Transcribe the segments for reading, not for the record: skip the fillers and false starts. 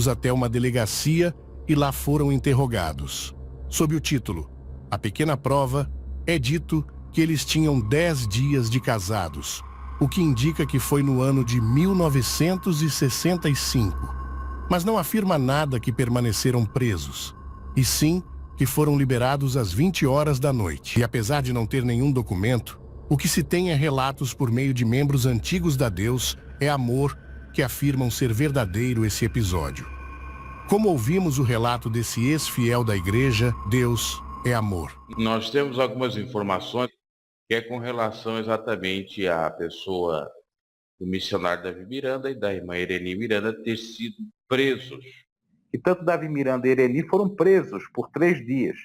até uma delegacia e lá foram interrogados. Sob o título A Pequena Prova, é dito que eles tinham 10 dias de casados, o que indica que foi no ano de 1965. Mas não afirma nada que permaneceram presos, e sim que foram liberados às 20 horas da noite. E apesar de não ter nenhum documento, o que se tem é relatos por meio de membros antigos da Deus é Amor que afirmam ser verdadeiro esse episódio. Como ouvimos o relato desse ex-fiel da igreja, Deus é amor. Nós temos algumas informações que é com relação exatamente à pessoa do missionário Davi Miranda e da irmã Ireni Miranda ter sido presos. E tanto Davi Miranda e Ireni foram presos por 3 dias.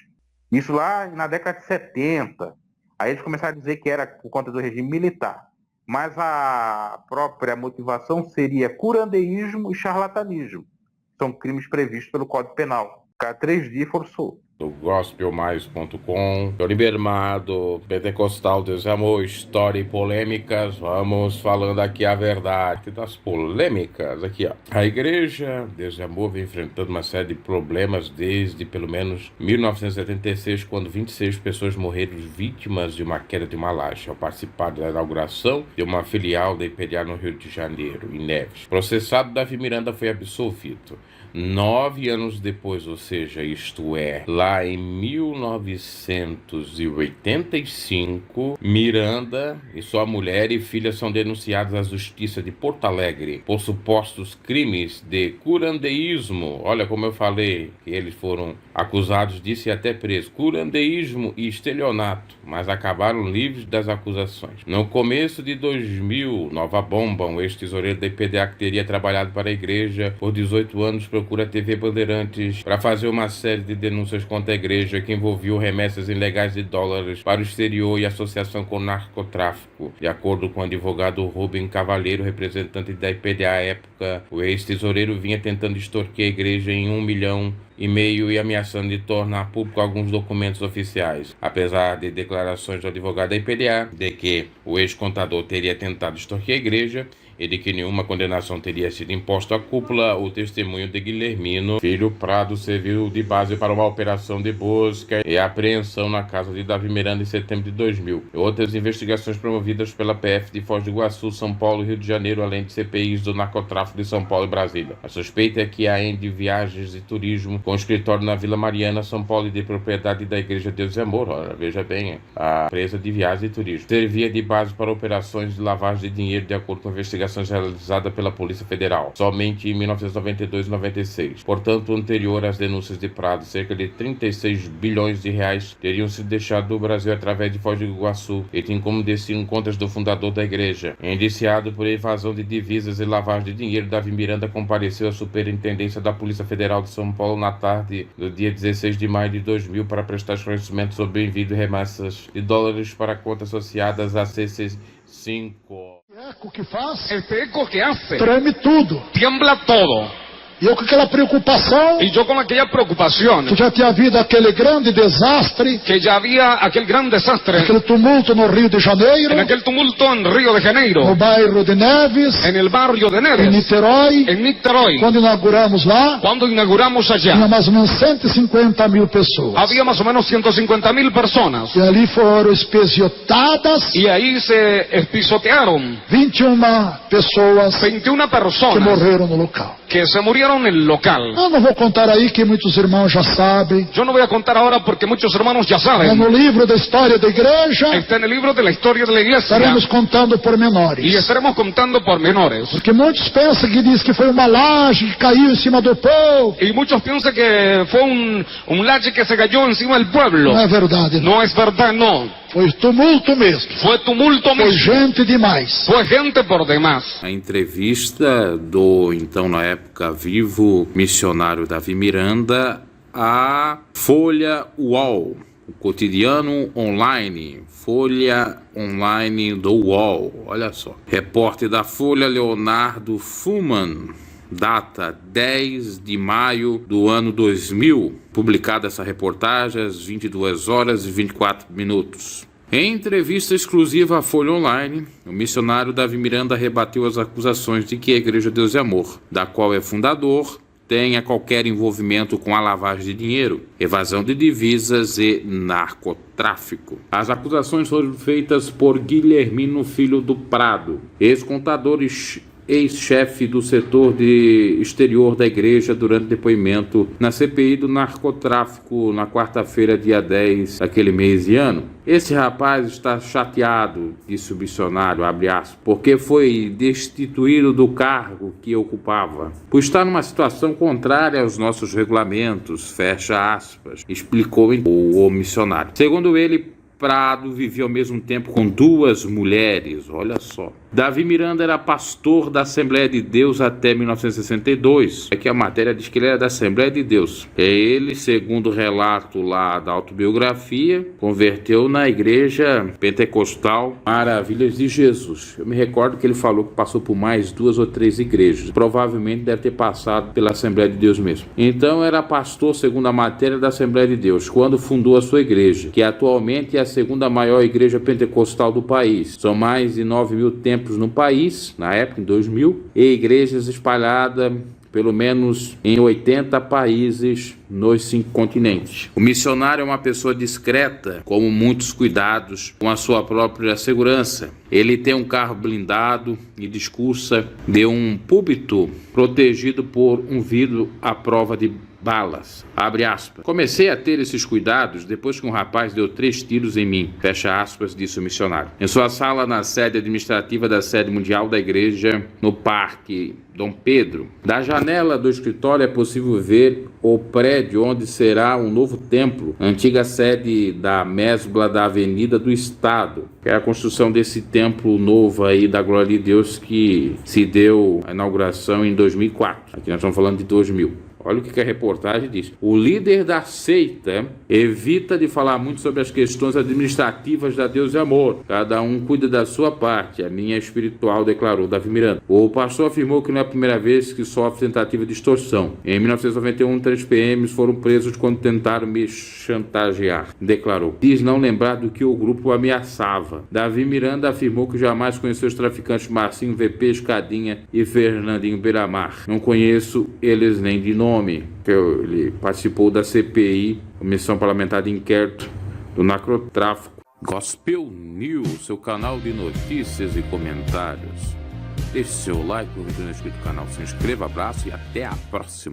Isso lá na década de 70. Aí eles começaram a dizer que era por conta do regime militar. Mas a própria motivação seria curandeísmo e charlatanismo. São crimes previstos pelo Código Penal. Cada 3 dias foram soltos. Do gospelmais.com, do Libermado, Pentecostal, Deus é Amor, História e Polêmicas. Vamos falando aqui a verdade das polêmicas. Aqui, ó. A igreja, Deus é Amor, vem enfrentando uma série de problemas desde pelo menos 1976, quando 26 pessoas morreram vítimas de uma queda de uma laje ao participar da inauguração de uma filial da IPDA no Rio de Janeiro, em Neves. Processado, Davi Miranda foi absolvido. 9 anos depois, ou seja, isto é, lá em 1985, Miranda e sua mulher e filha são denunciados à Justiça de Porto Alegre por supostos crimes de curandeísmo. Olha como eu falei, que eles foram acusados disso e até presos. Curandeísmo e estelionato, mas acabaram livres das acusações. No começo de 2000, Nova Bomba, um ex-tesoureiro da IPDA que teria trabalhado para a igreja por 18 anos, procura a TV Bandeirantes para fazer uma série de denúncias contra a igreja que envolviam remessas ilegais de dólares para o exterior e associação com o narcotráfico. De acordo com o advogado Rubem Cavalheiro, representante da IPDA à época, o ex-tesoureiro vinha tentando extorquir a igreja em 1,5 milhão e ameaçando de tornar público alguns documentos oficiais. Apesar de declarações do advogado da IPDA de que o ex-contador teria tentado extorquir a igreja e de que nenhuma condenação teria sido imposta à cúpula, o testemunho de Guilhermino Filho Prado serviu de base para uma operação de busca e apreensão na casa de Davi Miranda em setembro de 2000. Outras investigações promovidas pela PF de Foz do Iguaçu, São Paulo e Rio de Janeiro, além de CPIs do narcotráfico de São Paulo e Brasília. A suspeita é que a Ende Viagens e Turismo, com escritório na Vila Mariana, São Paulo, e de propriedade da Igreja Deus e Amor, olha, veja bem, a empresa de viagens e turismo, servia de base para operações de lavagem de dinheiro, de acordo com a investigação realizada pela Polícia Federal, somente em 1992 e 96. Portanto, anterior às denúncias de Prado, cerca de 36 bilhões de reais teriam sido deixados do Brasil através de Foz do Iguaçu e tem como destino contas do fundador da igreja. Indiciado por evasão de divisas e lavagem de dinheiro, Davi Miranda compareceu à Superintendência da Polícia Federal de São Paulo na tarde do dia 16 de maio de 2000 para prestar esclarecimentos sobre o envio de remessas de dólares para contas associadas à CC5. Eco que faz? Este eco que hace. Treme tudo. Tiembla todo. E eu com aquela preocupação. Y yo con aquella preocupación. Que já tinha havido aquele grande desastre. Que ya había aquel gran desastre. Aquele tumulto no Rio de Janeiro. En aquel tumulto en Río de Janeiro. No bairro de Neves. En el barrio de Neves. Em Niterói. En Niterói. Quando inauguramos lá. Cuando inauguramos allá. Tinha mais ou menos 150 mil pessoas. Había más o menos 150.000 personas. E ali foram espesiotadas. Y ahí se espisotearon. 21 pessoas. 21 personas. Que morreram no local. Que se murieron en el local. Eu não vou contar aí que muitos irmãos já sabem. Yo no voy a contar ahora porque muchos hermanos ya saben. É no livro da história da igreja. Está en el libro de la historia de la iglesia. Estaremos contando pormenores. Y estaremos contando pormenores. Porque muitos pensam que diz que foi uma laje que caiu em cima do povo. Y muchos piensan que fue un laje que se cayó encima del pueblo. Não é verdade. Não. No es verdad, no. Foi tumulto mesmo. Foi tumulto mesmo. Foi gente demais. Foi gente por demais. A entrevista do, então, na época, vivo missionário Davi Miranda à Folha UOL, o cotidiano online, Folha Online do UOL. Olha só. Repórter da Folha, Leonardo Fuman. Data 10 de maio do ano 2000, publicada essa reportagem às 22 horas e 24 minutos. Em entrevista exclusiva à Folha Online, o missionário Davi Miranda rebateu as acusações de que a Igreja Deus e Amor, da qual é fundador, tenha qualquer envolvimento com a lavagem de dinheiro, evasão de divisas e narcotráfico. As acusações foram feitas por Guilhermino Filho do Prado, ex-contador e ex-chefe do setor de exterior da igreja, durante depoimento na CPI do narcotráfico na quarta-feira, dia 10 daquele mês e ano. Esse rapaz está chateado, disse o missionário, abre aspas, porque foi destituído do cargo que ocupava, por estar numa situação contrária aos nossos regulamentos, fecha aspas, explicou o missionário. Segundo ele, Prado vivia ao mesmo tempo com 2 mulheres, olha só. Davi Miranda era pastor da Assembleia de Deus até 1962. Aqui a matéria diz que ele era da Assembleia de Deus. Ele, segundo o relato lá da autobiografia, converteu na igreja pentecostal Maravilhas de Jesus. Eu me recordo que ele falou que passou por mais 2 ou 3 igrejas. Provavelmente deve ter passado pela Assembleia de Deus mesmo. Então era pastor, segundo a matéria, da Assembleia de Deus, quando fundou a sua igreja, que atualmente é a segunda maior igreja pentecostal do país. São mais de 9.000 templos no país, na época, em 2000, e igrejas espalhadas pelo menos em 80 países nos 5 continentes. O missionário é uma pessoa discreta, com muitos cuidados com a sua própria segurança. Ele tem um carro blindado e discursa de um púlpito protegido por um vidro à prova de balas. Abre aspas. Comecei a ter esses cuidados depois que um rapaz deu 3 tiros em mim. Fecha aspas, disse o missionário. Em sua sala na sede administrativa da sede mundial da igreja, no Parque Dom Pedro, da janela do escritório é possível ver o prédio onde será um novo templo, antiga sede da Mesbla da Avenida do Estado, que é a construção desse templo novo aí da Glória de Deus, que se deu a inauguração em 2004. Aqui nós estamos falando de 2000. Olha o que a reportagem diz. O líder da seita evita de falar muito sobre as questões administrativas da Deus e Amor. Cada um cuida da sua parte. A minha é espiritual, declarou Davi Miranda. O pastor afirmou que não é a primeira vez que sofre tentativa de extorsão. Em 1991, 3 PMs foram presos quando tentaram me chantagear, declarou. Diz não lembrar do que o grupo ameaçava. Davi Miranda afirmou que jamais conheceu os traficantes Marcinho, VP, Escadinha e Fernandinho Beiramar. Não conheço eles nem de nome. Ele participou da CPI, Comissão Parlamentar de Inquérito do Narcotráfico. Gospel News, seu canal de notícias e comentários. Deixe seu like, curta no inscrito do canal, se inscreva, abraço e até a próxima.